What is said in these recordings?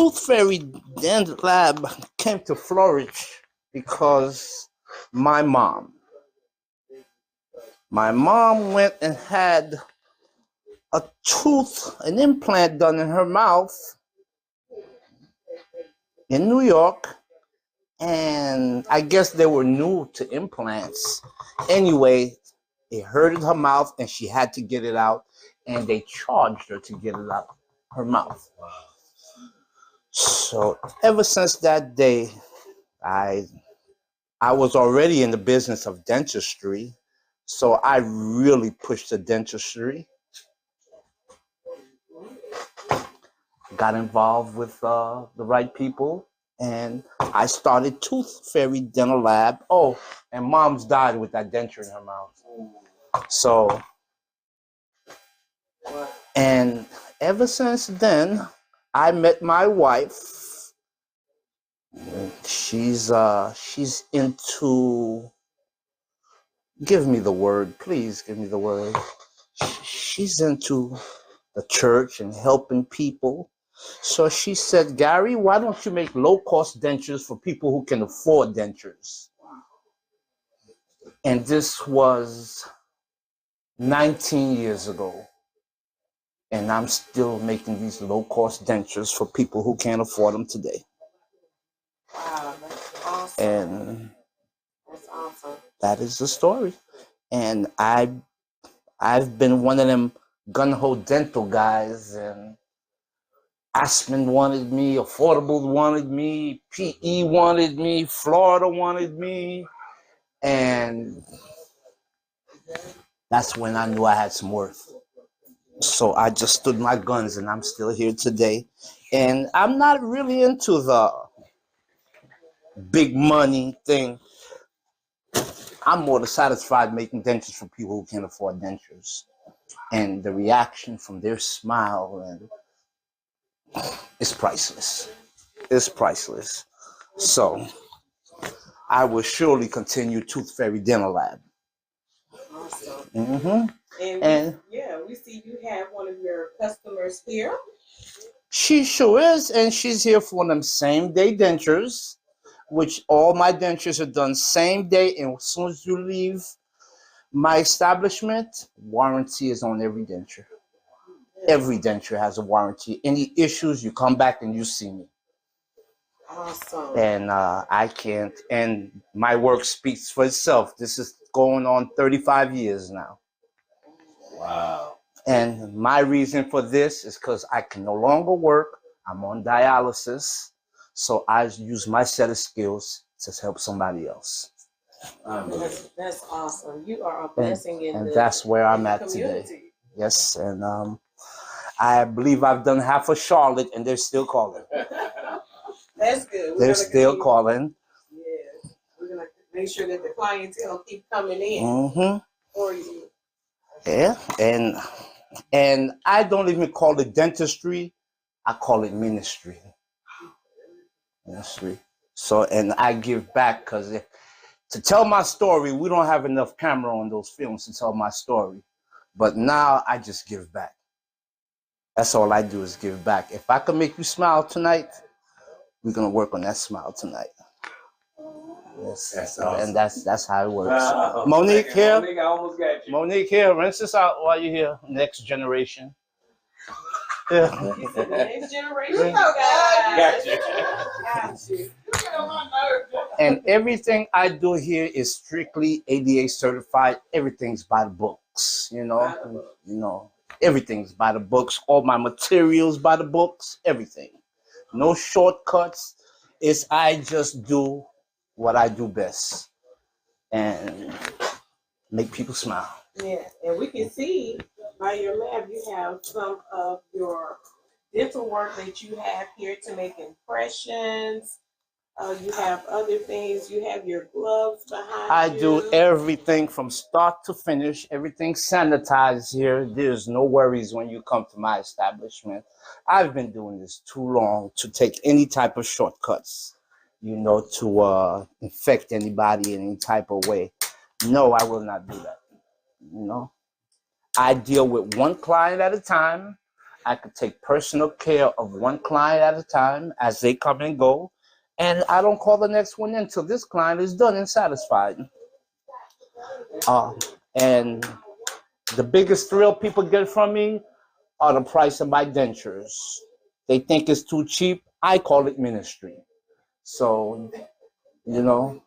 Tooth Fairy Dental Lab came to flourish because my mom. My mom went and had an implant done in her mouth in New York, and I guess they were new to implants. Anyway, it hurted her mouth and she had to get it out, and they charged her to get it out her mouth. So ever since that day, I was already in the business of dentistry, so I really pushed the dentistry. Got involved with the right people, and I started Tooth Fairy Dental Lab. Oh, and mom's died with that denture in her mouth. So, and ever since then, I met my wife. She's into, give me the word, please give me the word. She's into the church and helping people. So she said, Gary, why don't you make low-cost dentures for people who can afford dentures? And this was 19 years ago. And I'm still making these low-cost dentures for people who can't afford them today. Wow, that's awesome. And that's awesome. That is the story. And I've been one of them gun-ho dental guys, and Aspen wanted me, Affordable wanted me, PE wanted me, Florida wanted me, and that's when I knew I had some worth. So I just stood my guns, and I'm still here today. And I'm not really into the big money thing. I'm more satisfied making dentures for people who can't afford dentures. And the reaction from their smile and it's priceless. It's priceless. So I will surely continue Tooth Fairy Dental Lab. Awesome. Mm-hmm. We see you have one of your customers here. She sure is, and she's here for them same day dentures, which all my dentures are done same day, and as soon as you leave my establishment, warranty is on every denture. Every denture has a warranty. Any issues, you come back and you see me. Awesome. And I can't, and my work speaks for itself. This is going on 35 years now. Wow. And my reason for this is because I can no longer work. I'm on dialysis. So I use my set of skills to help somebody else. That's awesome. You are a blessing and that's where I'm at community. Today. Yes, and I believe I've done half of Charlotte, and they're still calling. That's good. They're still calling. Yeah, we're gonna make sure that the clientele keep coming in for you. Yeah, and I don't even call it dentistry. I call it ministry. Ministry. So, and I give back because to tell my story, we don't have enough camera on those films to tell my story. But now I just give back. That's all I do is give back. If I can make you smile tonight, we're gonna work on that smile tonight. Yes, that's awesome. And that's how it works. Monique here. Monique, I almost got you. Monique here. Rinse this out while you're here. Next generation. Yeah. Next generation. Got you. And everything I do here is strictly ADA certified. Everything's by the books. You know, everything's by the books. All my materials by the books. Everything. No shortcuts. It's I just do what I do best and make people smile. Yeah, and we can see by your lab you have some of your dental work that you have here to make impressions. You have other things. You have your gloves behind I you. do everything from start to finish. Everything sanitized here. There's no worries when you come to my establishment. I've been doing this too long to take any type of shortcuts, to infect anybody in any type of way. No, I will not do that. I deal with one client at a time. I could take personal care of one client at a time as they come and go. And I don't call the next one in until this client is done and satisfied. And the biggest thrill people get from me are the price of my dentures. They think it's too cheap. I call it ministry. So, you know.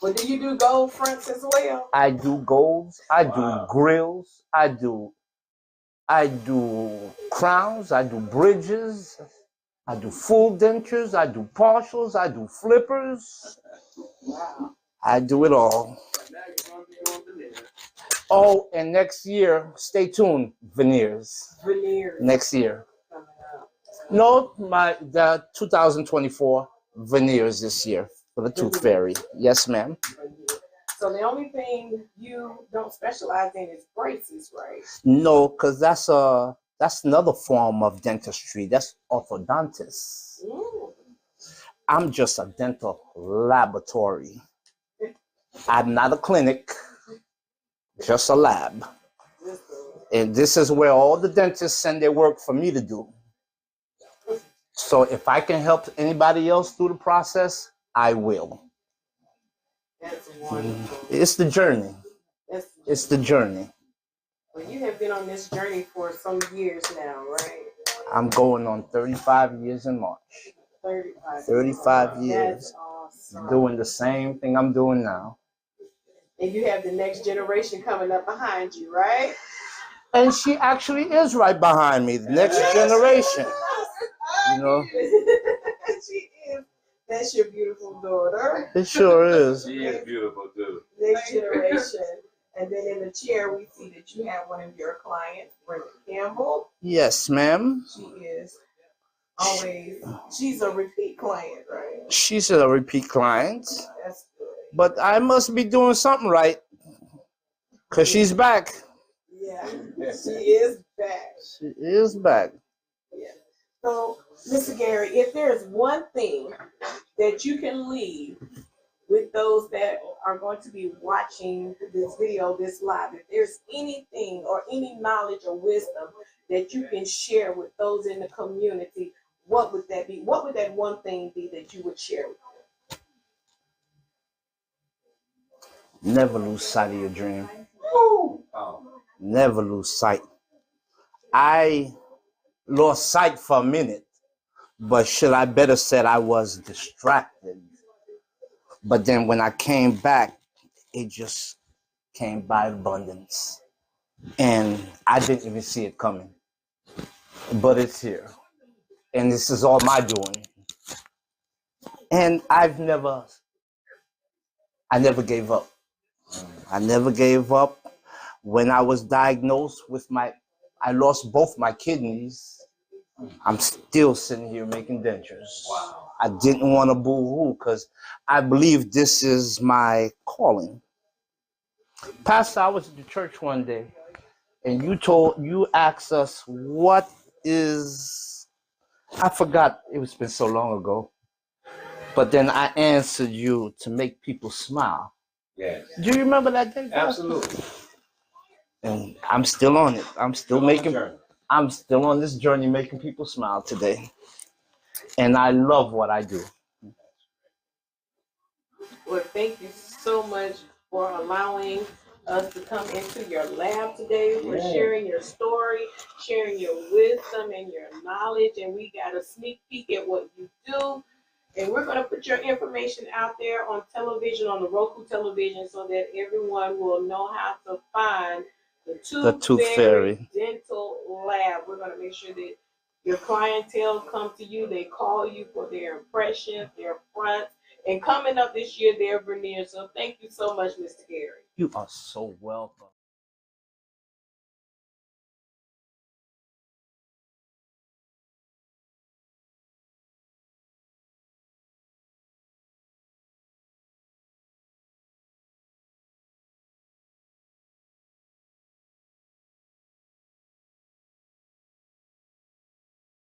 But do you do gold fronts as well? I do golds. I do grills. I do crowns. I do bridges. I do full dentures. I do partials. I do flippers. Wow. I do it all. Oh, and next year, stay tuned, veneers. Veneers. Next year. No, the 2024 veneers this year for the Tooth Fairy. Yes, ma'am. So the only thing you don't specialize in is braces, right? No, because that's another form of dentistry. That's orthodontist. Ooh. I'm just a dental laboratory. I'm not a clinic, just a lab. And this is where all the dentists send their work for me to do. So if I can help anybody else through the process, I will. That's wonderful. It's the journey. It's the journey. Well, you have been on this journey for some years now, right? I'm going on 35 years in March. 35 years. That's awesome. Doing the same thing I'm doing now. And you have the next generation coming up behind you, right? And she actually is right behind me, the next generation. You know? She is. That's your beautiful daughter. It sure is. She is beautiful too. Next generation. And then in the chair, we see that you have one of your clients, Brenda Campbell. Yes, ma'am. She is always, she's a repeat client, right? She's a repeat client. That's good. But I must be doing something right, because she's back. Yeah, she is back. She is back. Yeah. So, Mr. Gary, if there's one thing that you can leave with those that are going to be watching this video, this live, if there's anything or any knowledge or wisdom that you can share with those in the community, what would that be? What would that one thing be that you would share with them? Never lose sight of your dream. Ooh. Never lose sight. I lost sight for a minute, but should I better said I was distracted. But then when I came back, it just came by abundance. And I didn't even see it coming. But it's here. And this is all my doing. And I never gave up. I never gave up. When I was diagnosed with I lost both my kidneys. I'm still sitting here making dentures. Wow. I didn't want to boo-hoo because I believe this is my calling. Pastor, I was at the church one day, and you asked us what is, I forgot, it's been so long ago, but then I answered you to make people smile. Yes. Do you remember that day, Pastor? Absolutely. And I'm still on it. I'm still on this journey making people smile today. And I love what I do. Well, thank you so much for allowing us to come into your lab today. We're sharing your story, sharing your wisdom and your knowledge, and we got a sneak peek at what you do. And we're going to put your information out there on television, on the Roku television, so that everyone will know how to find the Tooth Fairy Dental Lab. We're going to make sure that your clientele come to you. They call you for their impressions, their fronts, and coming up this year, their veneers. So thank you so much, Mr. Gary. You are so welcome.